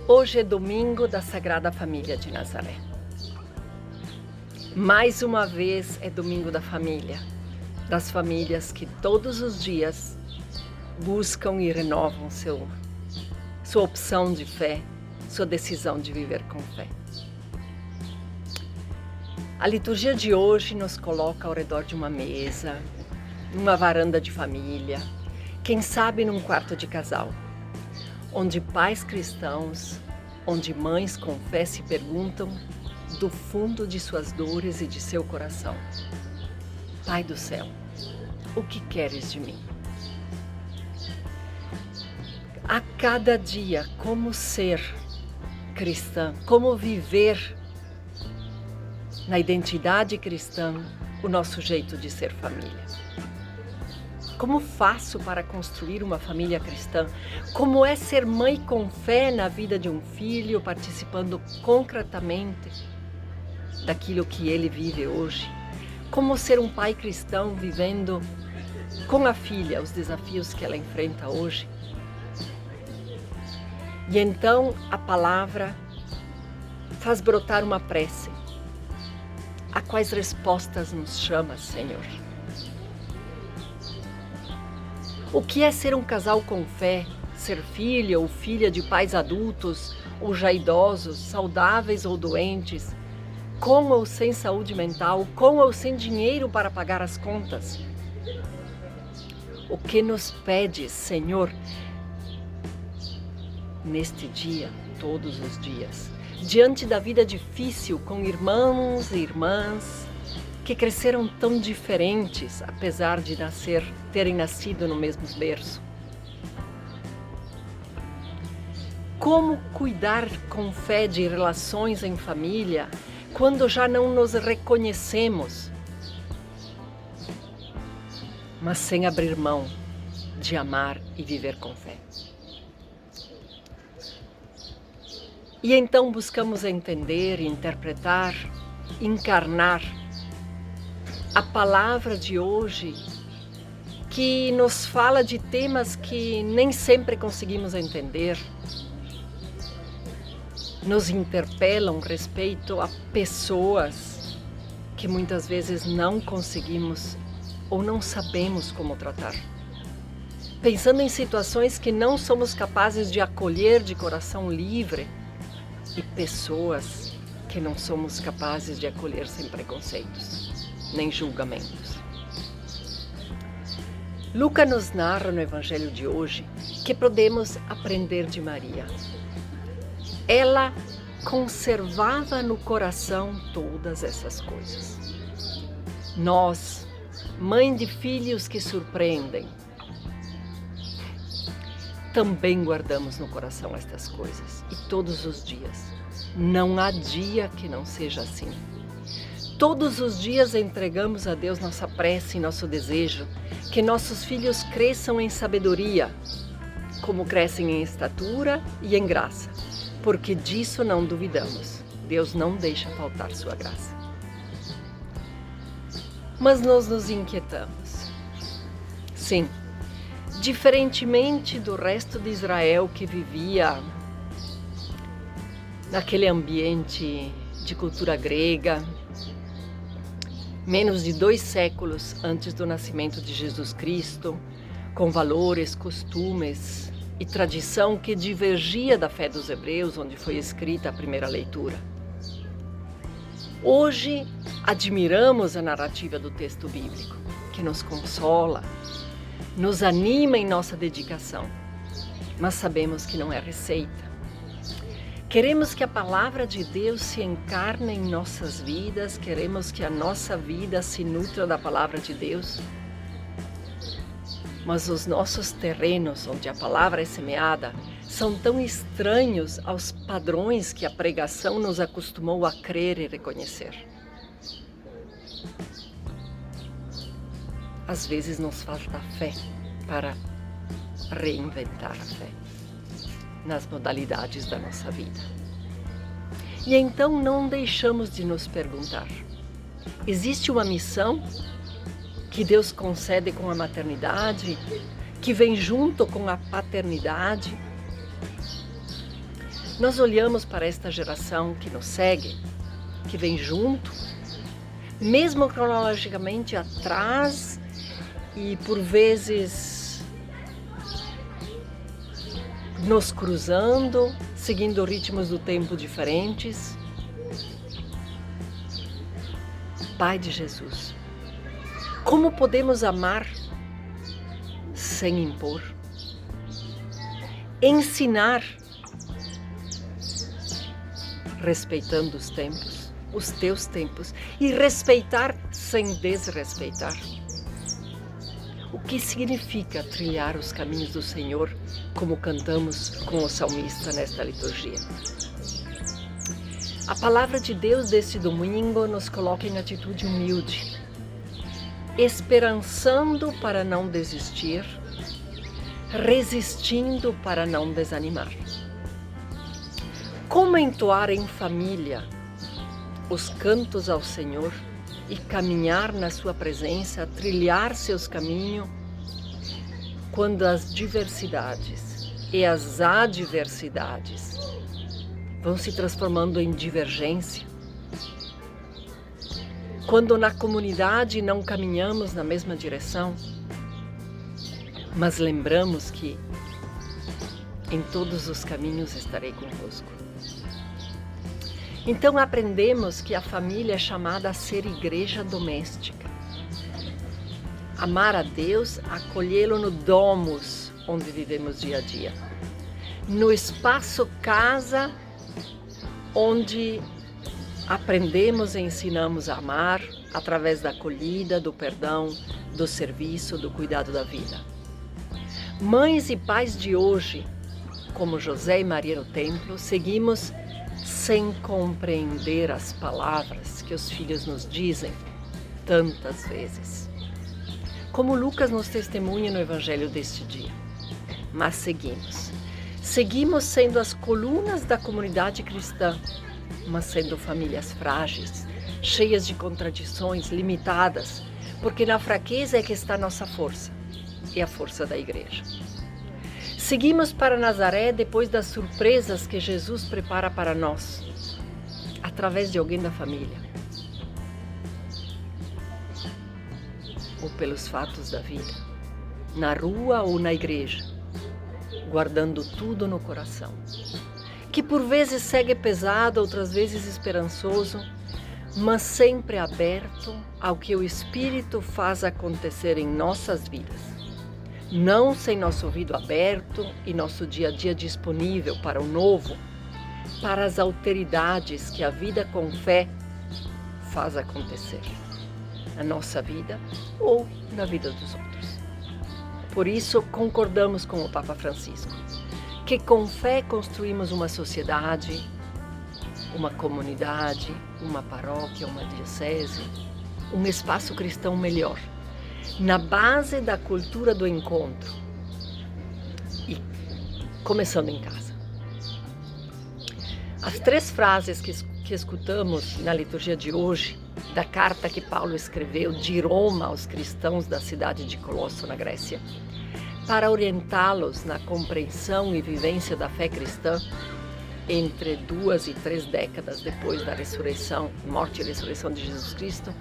Hoje é domingo da Sagrada Família de Nazaré. Mais uma vez é domingo da família, das famílias que todos os dias buscam e renovam sua opção de fé, sua decisão de viver com fé. A liturgia de hoje nos coloca ao redor de uma mesa, numa varanda de família, quem sabe num quarto de casal, onde pais cristãos, onde mães com fé se perguntam do fundo de suas dores e de seu coração: Pai do céu, o que queres de mim? A cada dia, como ser cristã, como viver na identidade cristã o nosso jeito de ser família. Como faço para construir uma família cristã? Como é ser mãe com fé na vida de um filho, participando concretamente daquilo que ele vive hoje? Como ser um pai cristão vivendo com a filha os desafios que ela enfrenta hoje? E então a palavra faz brotar uma prece. A quais respostas nos chama, Senhor? O que é ser um casal com fé? Ser filha ou filha de pais adultos ou já idosos, saudáveis ou doentes, com ou sem saúde mental, com ou sem dinheiro para pagar as contas? O que nos pede, Senhor, neste dia, todos os dias, diante da vida difícil, com irmãos e irmãs que cresceram tão diferentes, apesar de terem nascido no mesmo berço? Como cuidar com fé de relações em família quando já não nos reconhecemos, mas sem abrir mão de amar e viver com fé? E então buscamos entender, interpretar, encarnar a palavra de hoje, que nos fala de temas que nem sempre conseguimos entender, nos interpelam respeito a pessoas que muitas vezes não conseguimos ou não sabemos como tratar. Pensando em situações que não somos capazes de acolher de coração livre e pessoas que não somos capazes de acolher sem preconceitos nem julgamentos. Lucas nos narra no Evangelho de hoje que podemos aprender de Maria. Ela conservava no coração todas essas coisas. Nós, mãe de filhos que surpreendem, também guardamos no coração estas coisas, e todos os dias. Não há dia que não seja assim. Todos os dias entregamos a Deus nossa prece e nosso desejo, que nossos filhos cresçam em sabedoria, como crescem em estatura e em graça, porque disso não duvidamos. Deus não deixa faltar sua graça. Mas nós nos inquietamos. Sim, diferentemente do resto de Israel que vivia naquele ambiente de cultura grega, menos de 2 séculos antes do nascimento de Jesus Cristo, com valores, costumes e tradição que divergia da fé dos hebreus, onde foi escrita a primeira leitura. Hoje, admiramos a narrativa do texto bíblico, que nos consola, nos anima em nossa dedicação, mas sabemos que não é receita. Queremos que a palavra de Deus se encarne em nossas vidas, queremos que a nossa vida se nutra da palavra de Deus. Mas os nossos terrenos, onde a palavra é semeada, são tão estranhos aos padrões que a pregação nos acostumou a crer e reconhecer. Às vezes nos falta fé para reinventar a fé nas modalidades da nossa vida. E então não deixamos de nos perguntar: existe uma missão que Deus concede com a maternidade, que vem junto com a paternidade? Nós olhamos para esta geração que nos segue, que vem junto, mesmo cronologicamente atrás e por vezes nos cruzando, seguindo ritmos do tempo diferentes. Pai de Jesus, como podemos amar sem impor? Ensinar respeitando os tempos, os teus tempos, e respeitar sem desrespeitar. O que significa trilhar os caminhos do Senhor, como cantamos com o salmista nesta liturgia? A palavra de Deus deste domingo nos coloca em atitude humilde, esperançando para não desistir, resistindo para não desanimar. Como entoar em família os cantos ao Senhor e caminhar na sua presença, trilhar seus caminhos, quando as diversidades e as adversidades vão se transformando em divergência? Quando na comunidade não caminhamos na mesma direção, mas lembramos que em todos os caminhos estarei convosco. Então aprendemos que a família é chamada a ser igreja doméstica. Amar a Deus, acolhê-lo no domus, onde vivemos dia a dia. No espaço casa, onde aprendemos e ensinamos a amar, através da acolhida, do perdão, do serviço, do cuidado da vida. Mães e pais de hoje, como José e Maria no templo, seguimos sem compreender as palavras que os filhos nos dizem tantas vezes. Como Lucas nos testemunha no Evangelho deste dia. Mas seguimos. Seguimos sendo as colunas da comunidade cristã, mas sendo famílias frágeis, cheias de contradições, limitadas, porque na fraqueza é que está a nossa força, e a força da igreja. Seguimos para Nazaré depois das surpresas que Jesus prepara para nós, através de alguém da família, ou pelos fatos da vida, na rua ou na igreja, guardando tudo no coração, que por vezes segue pesado, outras vezes esperançoso, mas sempre aberto ao que o Espírito faz acontecer em nossas vidas. Não sem nosso ouvido aberto e nosso dia a dia disponível para o novo, para as alteridades que a vida com fé faz acontecer na nossa vida ou na vida dos outros. Por isso, concordamos com o Papa Francisco, que com fé construímos uma sociedade, uma comunidade, uma paróquia, uma diocese, um espaço cristão melhor, na base da cultura do encontro e começando em casa. As 3 frases que escutamos na liturgia de hoje, da carta que Paulo escreveu de Roma aos cristãos da cidade de Colosso, na Grécia, para orientá-los na compreensão e vivência da fé cristã entre 2 e 3 décadas depois da ressurreição, morte e ressurreição de Jesus Cristo,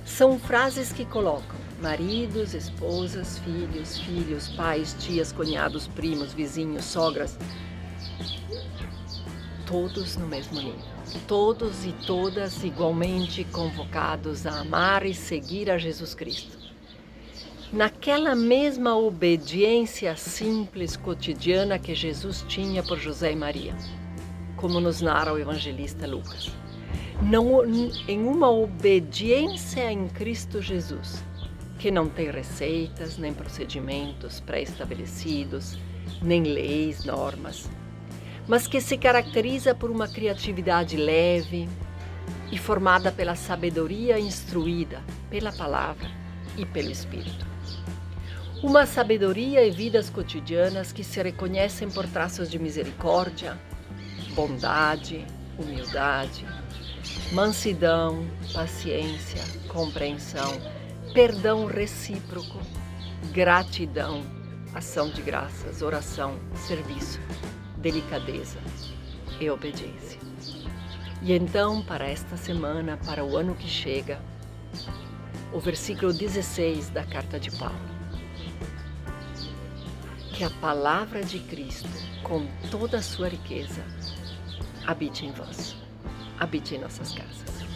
são frases que colocam maridos, esposas, filhos, pais, tias, cunhados, primos, vizinhos, sogras, todos no mesmo nível. Todos e todas igualmente convocados a amar e seguir a Jesus Cristo. Naquela mesma obediência simples, cotidiana que Jesus tinha por José e Maria, como nos narra o evangelista Lucas. Não, em uma obediência em Cristo Jesus, que não tem receitas, nem procedimentos pré-estabelecidos, nem leis, normas, mas que se caracteriza por uma criatividade leve e formada pela sabedoria instruída pela palavra e pelo Espírito. Uma sabedoria e vidas cotidianas que se reconhecem por traços de misericórdia, bondade, humildade, mansidão, paciência, compreensão, perdão recíproco, gratidão, ação de graças, oração, serviço, delicadeza, e obediência. E então, para esta semana, para o ano que chega, o versículo 16 da carta de Paulo. Que a palavra de Cristo, com toda a sua riqueza, habite em vós, habite em nossas casas.